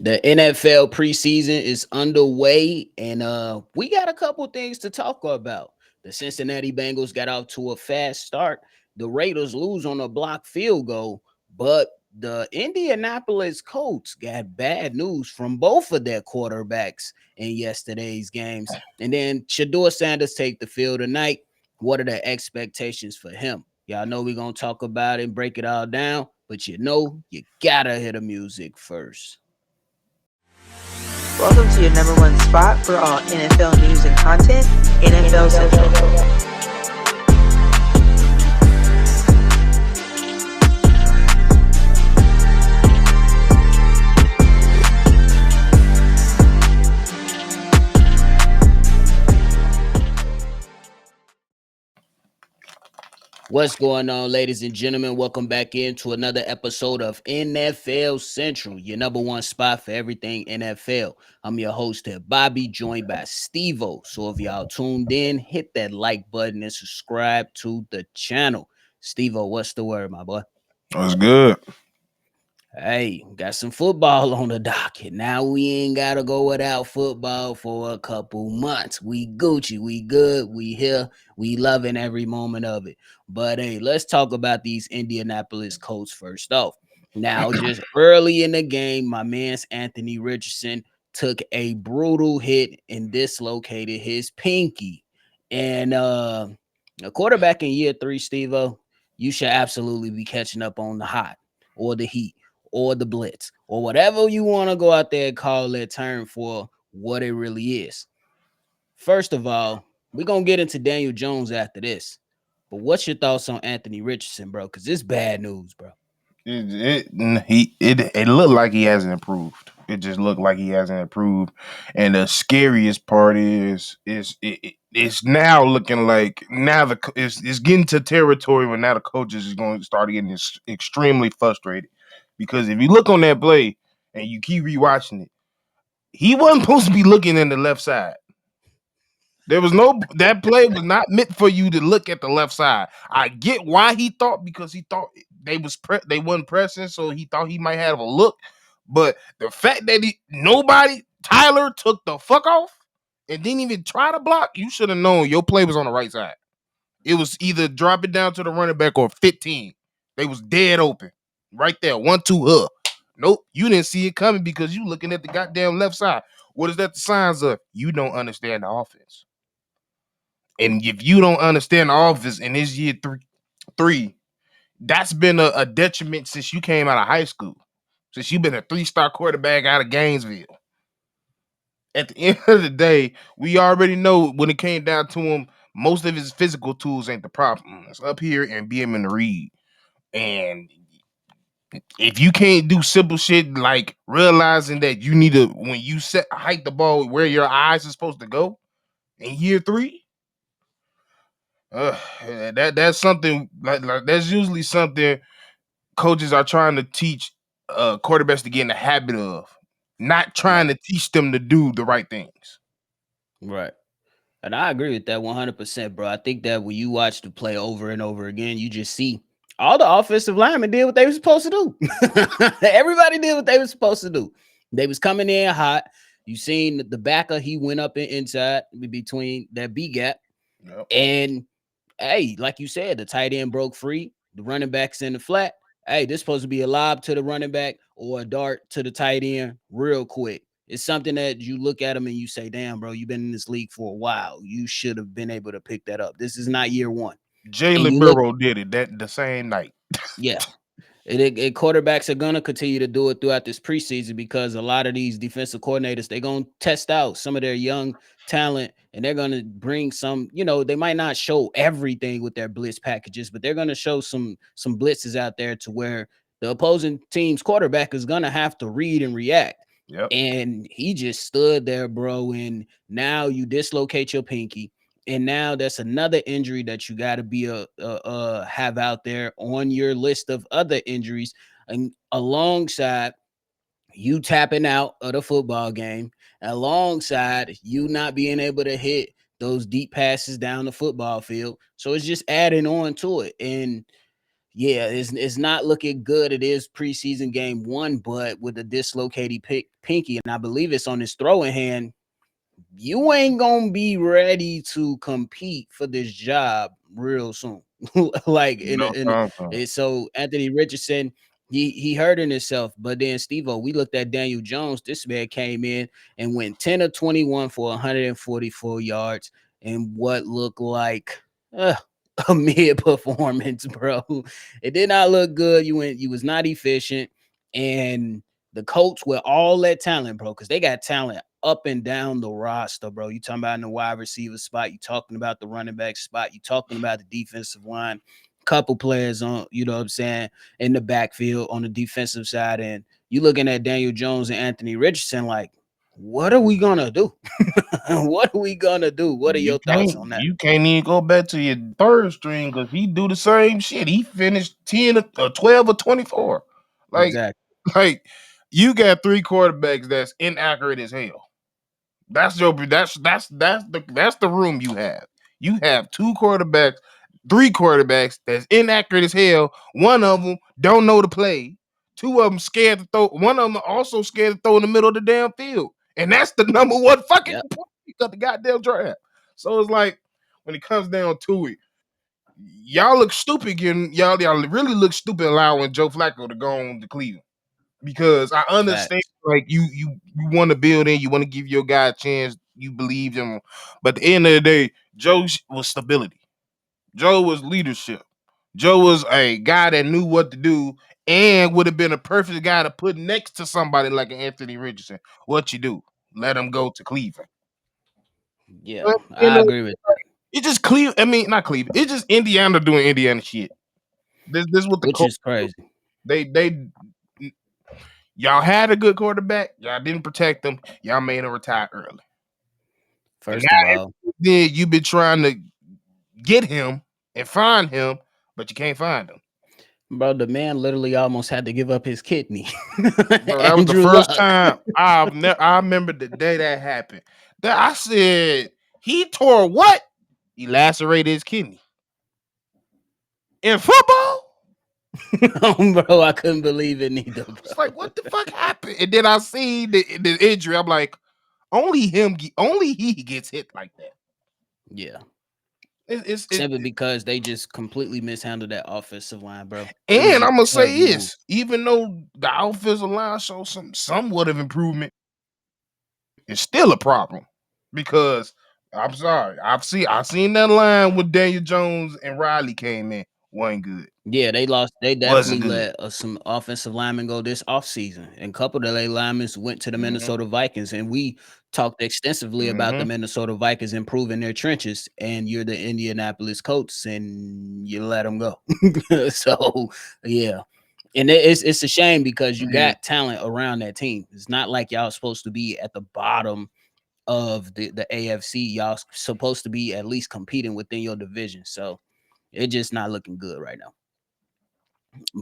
The NFL preseason is underway, and we got a couple things to talk about. The Cincinnati Bengals got off to a fast start. The Raiders lose on a blocked field goal, but the Indianapolis Colts got bad news from both of their quarterbacks in yesterday's games. And then Shedeur Sanders take the field tonight. What are the expectations for him? Y'all know we're gonna talk about it and break it all down, but you gotta hear the music first. Welcome to your number one spot for all NFL news and content, NFL Central. What's going on, ladies and gentlemen? Welcome back into another episode of NFL Central, your number one spot for everything NFL. I'm your host here, Bobby, joined by Steve-O. So if y'all tuned in, hit that like button and subscribe to the channel. Steve-O, what's the word, my boy? That's good. Hey, got some football on the docket. Now we ain't gotta go without football for a couple months. We Gucci, we good, we here, we loving every moment of it. But hey, let's talk about these Indianapolis Colts first off. Now, just early in the game, my man's Anthony Richardson took a brutal hit and dislocated his pinky. And a quarterback in year three, Steve-O, you should absolutely be catching up on the hot or the heat or the blitz or whatever you want to go out there and call that term for what it really is. First of all, we're going to get into Daniel Jones after this. But what's your thoughts on Anthony Richardson, bro? Because it's bad news, bro. It looked like he hasn't improved. It just looked like he hasn't improved. And the scariest part it's now looking like it's getting to territory where now the coaches is going to start getting extremely frustrated, because if you look on that play and you keep rewatching it, he wasn't supposed to be looking in the left side. There was that play was not meant for you to look at the left side. I get why he thought, because he thought they wasn't pressing, so he thought he might have a look. But the fact that Tyler took the fuck off and didn't even try to block, you should have known your play was on the right side. It was either drop it down to the running back or 15. They was dead open. Right there. 1-2 Nope. You didn't see it coming because you looking at the goddamn left side. What is that the signs of? You don't understand the offense. And if you don't understand the offense in this year three, that's been a detriment since you came out of high school. Since you've been a 3-star quarterback out of Gainesville. At the end of the day, we already know when it came down to him, most of his physical tools ain't the problem. It's up here and be him in the read. And if you can't do simple shit like realizing that you need to, when you hike the ball where your eyes are supposed to go in year three, that's something like that's usually something coaches are trying to teach quarterbacks to get in the habit of, not trying to teach them to do the right things. Right. And I agree with that 100%, bro. I think that when you watch the play over and over again, you just see all the offensive linemen did what they were supposed to do. Everybody did what they were supposed to do. They was coming in hot. You seen the backer, he went up inside between that B gap. Yep. And hey, like you said, the tight end broke free. The running back's in the flat. Hey, this supposed to be a lob to the running back or a dart to the tight end real quick. It's something that you look at them and you say, damn, bro, you've been in this league for a while. You should have been able to pick that up. This is not year one. Jalen Burrow did it the same night. Yeah. Quarterbacks are going to continue to do it throughout this preseason because a lot of these defensive coordinators, they're going to test out some of their young talent and they're going to bring some, they might not show everything with their blitz packages, but they're going to show some blitzes out there to where the opposing team's quarterback is going to have to read and react. Yep. And he just stood there, bro. And now you dislocate your pinky. And now that's another injury that you got to be have out there on your list of other injuries, and alongside you tapping out of the football game, alongside you not being able to hit those deep passes down the football field. So it's just adding on to it. And yeah, it's not looking good. It is preseason game one, but with a dislocated pinky, and I believe it's on his throwing hand, you ain't gonna be ready to compete for this job real soon. Like No time soon. so Anthony Richardson, he hurting himself. But then Steve we looked at Daniel Jones. This man came in and went 10 of 21 for 144 yards and what looked like uh, a mid performance, bro. It did not look good. You was not efficient. And the Colts with all that talent, bro, because they got talent up and down the roster, bro. You talking about in the wide receiver spot, you talking about the running back spot, you talking about the defensive line, couple players on, you know what I'm saying, in the backfield on the defensive side. And you looking at Daniel Jones and Anthony Richardson, like, what are we gonna do? What are we gonna do? What are your thoughts on that? You can't even go back to your third string because he do the same shit. He finished 12 or 24. Like Exactly. like you got three quarterbacks that's inaccurate as hell. That's the room you have. You have three quarterbacks that's inaccurate as hell. One of them don't know the play. Two of them scared to throw. One of them also scared to throw in the middle of the damn field. And that's the number one fucking Yep. point of the goddamn draft. So it's like when it comes down to it, y'all look stupid getting y'all really look stupid allowing Joe Flacco to go on to Cleveland because I understand Facts. like you want to build in, you want to give your guy a chance, you believe him, but at the end of the day, Joe was stability. Joe was leadership. Joe was a guy that knew what to do and would have been a perfect guy to put next to somebody like an Anthony Richardson. What you do? Let him go to Cleveland. Yeah, But you I know, agree with that. it just Cleveland. I mean, not Cleveland. It's just Indiana doing Indiana shit. This is what the Which Colts is do. crazy. They y'all had a good quarterback. Y'all didn't protect him. Y'all made him retire early. And First of now all, then you've been trying to get him and find him, but you can't find him. bro, the man literally almost had to give up his kidney. Bro, that was the Andrew first Luck. time I remember the day that happened. That I said he tore what? He lacerated his kidney. In football? Bro, I couldn't believe it neither, It's like bro. what the fuck happened? And then I see the injury. I'm like, only he gets hit like that. Yeah. It's Simply because they just completely mishandled that offensive line, bro. It was and a I'm gonna say terrible move. this, even though the offensive line shows somewhat of improvement, it's still a problem because I'm sorry, I seen that line with Daniel Jones and Riley came in, wasn't good, Yeah, they lost. They wasn't definitely good. let some offensive linemen go this offseason. And a couple of their linemen went to the Hmm. Minnesota Vikings. And we talked extensively about the Hmm. Minnesota Vikings improving their trenches. And you're the Indianapolis Colts and you let them go. So, yeah. And it's a shame because you Yeah, got talent around that team. It's not like y'all supposed to be at the bottom of the AFC. Y'all supposed to be at least competing within your division. So it's just not looking good right now.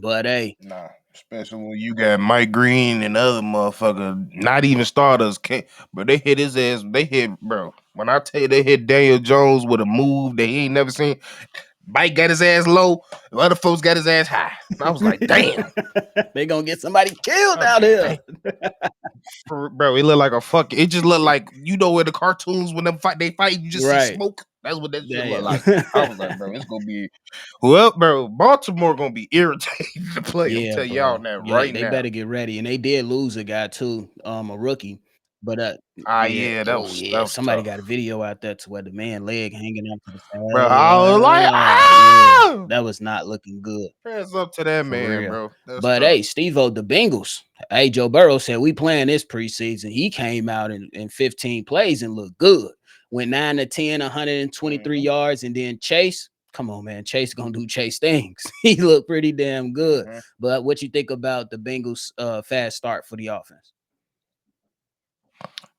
But hey, nah, especially when you got Mike Green and other motherfucker, not even starters, can't, but they hit his ass. They hit, bro. When I tell you they hit Daniel Jones with a move that he ain't never seen. Mike got his ass low, the other folks got his ass high. I was like, damn. they gonna get somebody killed I was out like, here. damn. Bro, it looked like a fuck. It just looked like where the cartoons when they fight, you just see Right. smoke. That's what that shit looked Damn. like. I was like, bro, it's gonna be well, bro. Baltimore gonna be irritated to play. I'm Yeah, telling y'all bro. that Yeah, right they now. better get ready. And they did lose a guy too, a rookie. But Ah, yeah, yeah, oh that yeah, was somebody got a tough, video out there to where the man leg hanging out to the bro. I was like, side. Yeah, ah, that was not looking good. hands up to that For man, real. bro. That's But tough. hey, Steve-O, the Bengals. Hey, Joe Burrow said we playing this preseason. He came out in 15 plays and looked good. Went 9 to 10, 123 Hmm. yards, and then Chase. Come on, man. Chase gonna do Chase things. He looked pretty damn good. Hmm. But what you think about the Bengals fast start for the offense?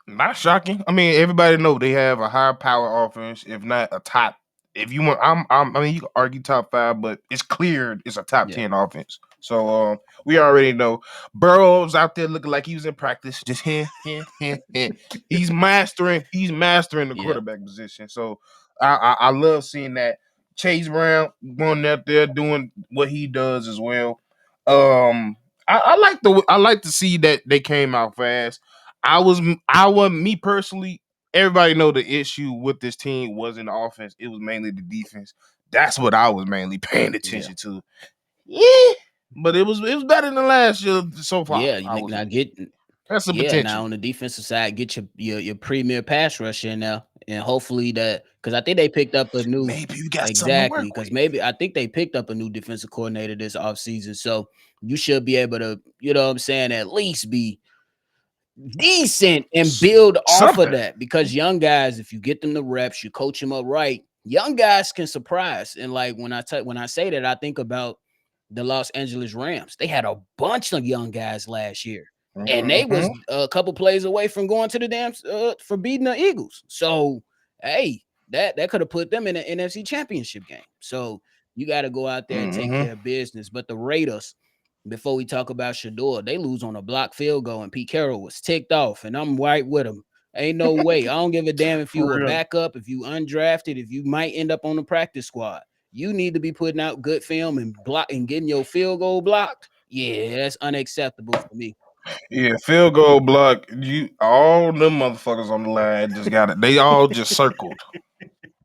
Not shocking. I mean, everybody know they have a high power offense, if not a top. If you want, I mean, you can argue top five, but it's clear it's a top Yeah. 10 offense. So we already know Burrow's out there looking like he was in practice, just here, here, here, here. He's mastering the Yeah. quarterback position. So I love seeing that. Chase Brown going out there doing what he does as well. Um, I like to see that they came out fast. I was me personally. Everybody know the issue with this team wasn't the offense; it was mainly the defense. That's what I was mainly paying Yeah. attention to. Yeah, but it was better than last year so far. Yeah, I will now say get that's the yeah, potential. now on the defensive side, get your premier pass rush in now, and hopefully that because I think they picked up a new Maybe you got something to exactly work because with. maybe I think they picked up a new defensive coordinator this offseason. So you should be able to, you know what I'm saying, at least be decent and build off of Something. that because young guys, if you get them the reps, you coach them up right, young guys can surprise. And like when I say that, I think about the Los Angeles Rams. They had a bunch of young guys last year, and they Hmm. was a couple plays away from going to the damn for beating the Eagles. So hey, that could have put them in an NFC Championship game. So you got to go out there and take Hmm. care of business. But the Raiders, before we talk about Shedeur, they lose on a block field goal, and Pete Carroll was ticked off, and I'm right with him. Ain't no way. I don't give a damn if For you a real. backup, if you undrafted, if you might end up on the practice squad. You need to be putting out good film and block and getting your field goal blocked. Yeah, that's unacceptable for me. Yeah, field goal block. You all them motherfuckers on the line just got it. They all just circled.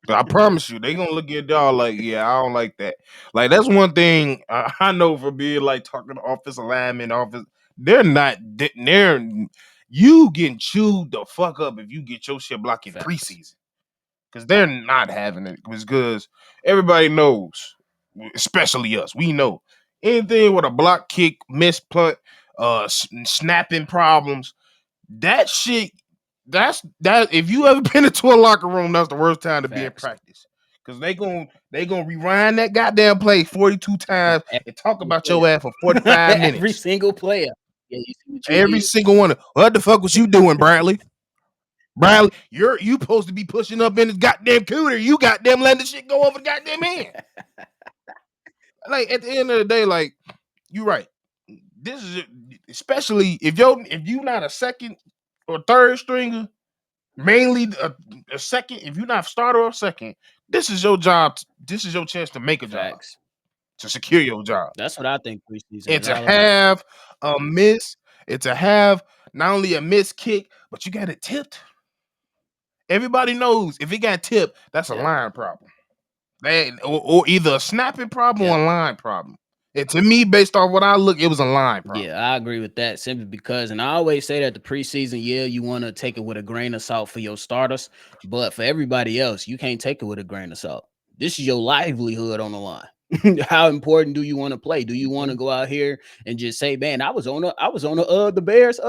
I promise you, they gonna look at y'all like, yeah, I don't like that. Like that's one thing I know for being like talking to offensive linemen, office. They're not. They're you getting chewed the fuck up if you get your shit blocked in Facts. preseason because they're not having it because everybody knows, especially us. We know anything with a block kick, miss punt, snapping problems. That shit, that. If you ever been into a locker room, that's the worst time to be in Facts. practice because they gonna rewind that goddamn play 42 times and talk Every about your player. ass for 45 Every minutes. single player. Yeah, you see what you Every did. single one. What the fuck was you doing, Bradley? Bradley, you supposed to be pushing up in his goddamn cooter. You goddamn letting the shit go over the goddamn hand. Like at the end of the day, like you're right. This is especially if you not a second or third stringer, mainly a second. If you're not starter or second, this is your job. This is your chance to make a job, Facts. to secure your job, That's what I think preseason and is to all about. have a miss, and to have not only a missed kick, but you got it tipped. Everybody knows if it got tipped, that's a Yep. line problem. Or either a snapping problem or Yep. a line problem. And to me, based off what I look, it was a line problem. Yeah, I agree with that simply because, and I always say that the preseason, yeah, you want to take it with a grain of salt for your starters, but for everybody else, you can't take it with a grain of salt. This is your livelihood on the line. How important do you want to play? Do you want to Mhm. go out here and just say, "Man, I was on the Bears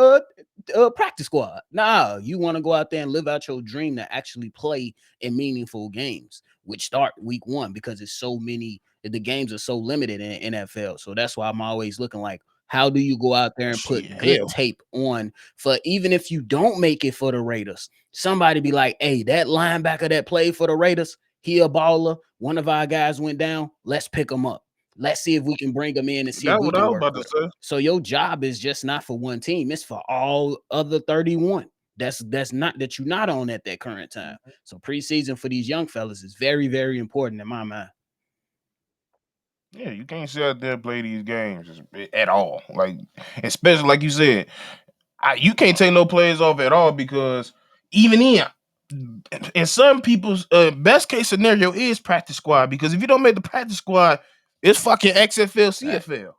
practice squad"? Nah, you want to go out there and live out your dream to actually play in meaningful games, which start week 1 because it's so many. The games are so limited in NFL, so that's why I'm always looking like, how do you go out there and Shit, put good hell. tape on for even if you don't make it for the Raiders? Somebody be like, "Hey, that linebacker that played for the Raiders, he a baller. One of our guys went down. Let's pick him up. Let's see if we can bring him in and see if That's we what I can was work about to with him." say. So your job is just not for one team; it's for all other 31. That's not that you're not on at that current time. So preseason for these young fellas is very, very important in my mind. Yeah, you can't sit out there and play these games at all. Like, especially like you said, you can't take no players off at all because even in some people's best case scenario is practice squad because if you don't make the practice squad, it's fucking XFL, Fact. CFL.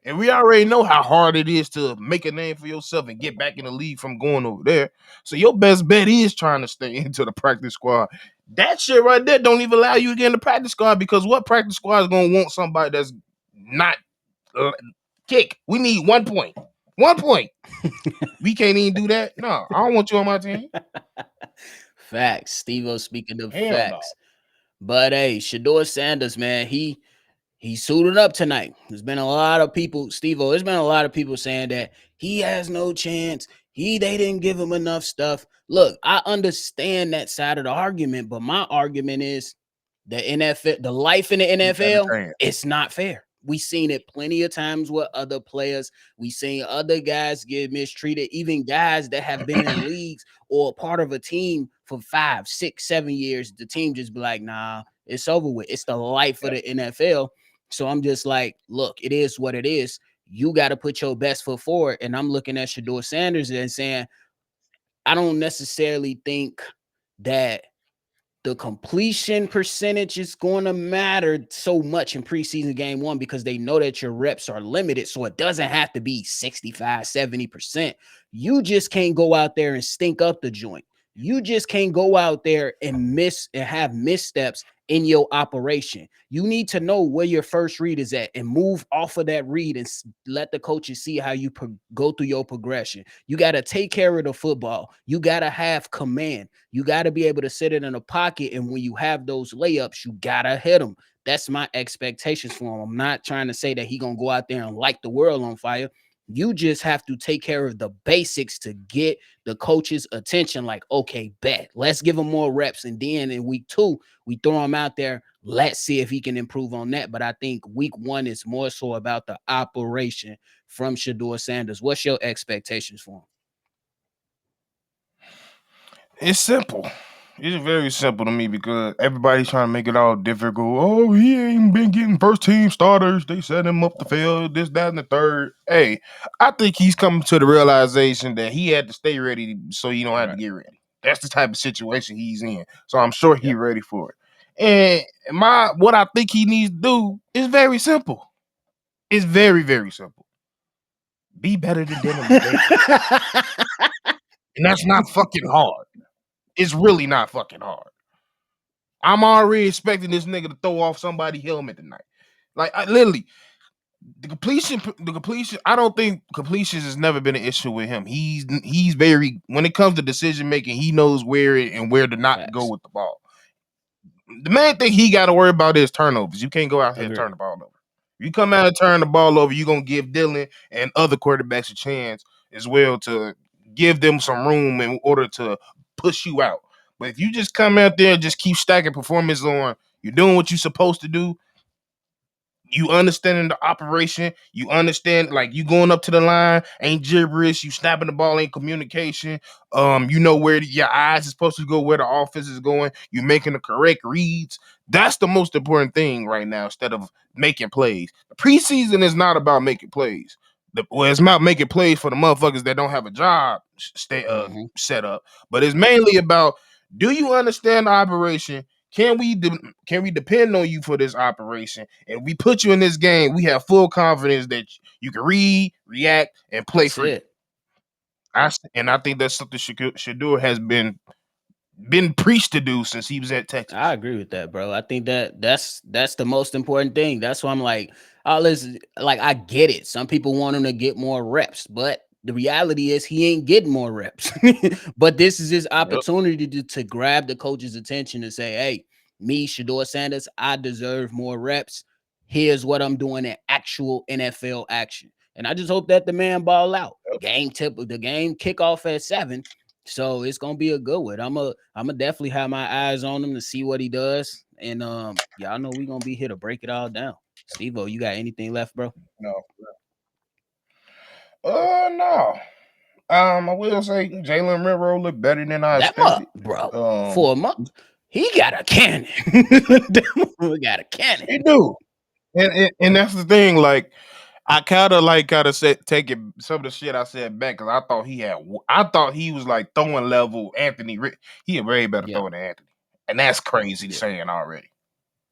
And we already know how hard it is to make a name for yourself and get back in the league from going over there. So your best bet is trying to stay into the practice squad. That shit right there don't even allow you to get in the practice squad because what practice squad is gonna want somebody that's not uh, kick? We need 1 point. 1 point. We can't even do that. No, I don't want you on my team. Facts. Steve-O speaking of Hell no. facts. But hey, Shedeur Sanders, man, he suited up tonight. There's been a lot of people, Steve-O, there's been a lot of people saying that he has no chance. They didn't give him enough stuff. Look, I understand that side of the argument, but my argument is the NFL, the life in the He got a NFL, chance. it's not fair. We seen it plenty of times with other players. We seen other guys get mistreated, even guys that have been in leagues or part of a team for 5, 6, 7 years. The team just be like, nah, It's over with. It's the life of Yeah. the NFL. So I'm just like, look, it is what it is. You got to put your best foot forward. And I'm looking at Shedeur Sanders and saying, I don't necessarily think that the completion percentage is going to matter so much in preseason game one because they know that your reps are limited. So it doesn't have to be 65, 70%. You just can't go out there and stink up the joint. You just can't go out there and miss and have missteps in your operation. You need to know where your first read is at and move off of that read and let the coaches see how you go through your progression. You got to take care of the football. You got to have command. You got to be able to sit it in a pocket. And when you have those layups, you got to hit them. That's my expectations for him. I'm not trying to say that he going to go out there and light the world on fire. You just have to take care of the basics to get the coach's attention. Like, okay, bet. Let's give him more reps. And then in week 2, we throw him out there. Let's see if he can improve on that. But I think week 1 is more so about the operation from Shedeur Sanders. What's your expectations for him? It's simple. It's very simple to me because everybody's trying to make it all difficult. Oh, he ain't been getting first team starters. They set him up the field, this, that, and the third. Hey, I think he's coming to the realization that he had to stay ready so you don't have to Right. get ready. That's the type of situation he's in. So I'm sure he's Yep. ready for it. And what I think he needs to do is very simple. It's very, very simple. Be better than Dylan McDaniel. And that's not fucking hard. It's really not fucking hard. I'm already expecting this nigga to throw off somebody's helmet tonight. Like I literally the completion. I don't think completions has never been an issue with him. He's very when it comes to decision making, he knows where and where to not go Facts. with the ball. The main thing he got to worry about is turnovers. You can't go out here and Agree. turn the ball over. If you come out and turn the ball over, you're gonna give Dylan and other quarterbacks a chance as well to give them some room in order to push you out. But if you just come out there and just keep stacking performance on, you're doing what you're supposed to do, you understanding the operation, you understand like you going up to the line ain't gibberish, you snapping the ball ain't communication. You know where your eyes is supposed to go, where the offense is going, you making the correct reads. That's the most important thing right now instead of making plays. The preseason is not about making plays. It's about making plays for the motherfuckers that don't have a job Mm-hmm. set up, but it's mainly about do you understand the operation? Can we depend on you for this operation? And we put you in this game, we have full confidence that you can read, react, and play That's freely. it. And I think that's something Shedeur has been preached to do since he was at I Texas. agree with that, bro. I think that's the most important thing. That's why I'm like, oh, listen, like I get it. Some people want him to get more reps, but the reality is he ain't getting more reps. But this is his Yep. opportunity to grab the coach's attention and say, hey, me, Shedeur Sanders, I deserve more reps. Here's what I'm doing in actual NFL action. And I just hope that the man ball out. The game kickoff at 7. So it's gonna be a good one. I'm gonna definitely have my eyes on him to see what he does. And y'all know we gonna be here to break it all down. Steve-O, you got anything left, bro? No. No. I will say Jalen Renfro looked better than I That month, expected. bro. Um, For a month, he got a cannon. We got a cannon. he do, and that's the thing. Like I kind of said taking some of the shit I said back because I thought he was like throwing level Anthony. He a very better Yeah, thrower than Anthony, and that's crazy yeah, saying already.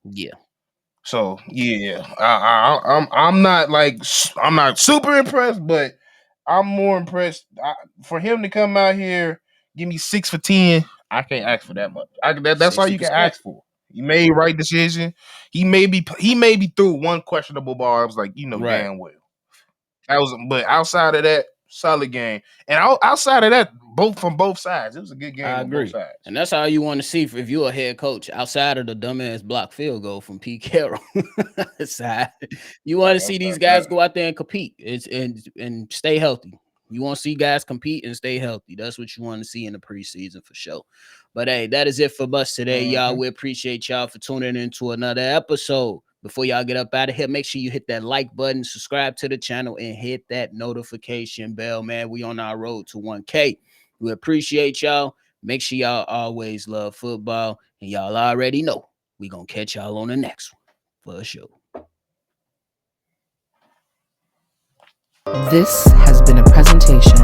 yeah. So yeah, I'm not super impressed, but I'm more impressed for him to come out here give me 6 for 10. I can't ask for that much. That's all you can 60%. ask for. He made right decision. He maybe threw one questionable ball. I was like, Right. damn well. But outside of that, solid game. And outside of that, both from both sides, it was a good I game on both agree. sides. And that's how you want to see if you're a head coach outside of the dumbass block field goal from Pete Carroll. Side. You want to see these guys That, go out there and compete and stay healthy. You want to see guys compete and stay healthy. That's what you want to see in the preseason for sure. But hey, that is it for us today, y'all. mhm. We appreciate y'all for tuning into another episode. Before y'all get up out of here, make sure you hit that like button, subscribe to the channel, and hit that notification bell, man. We on our road to 1K. We appreciate y'all. Make sure y'all always love football, and y'all already know We gonna catch y'all on the next one for sure. This has been a presentation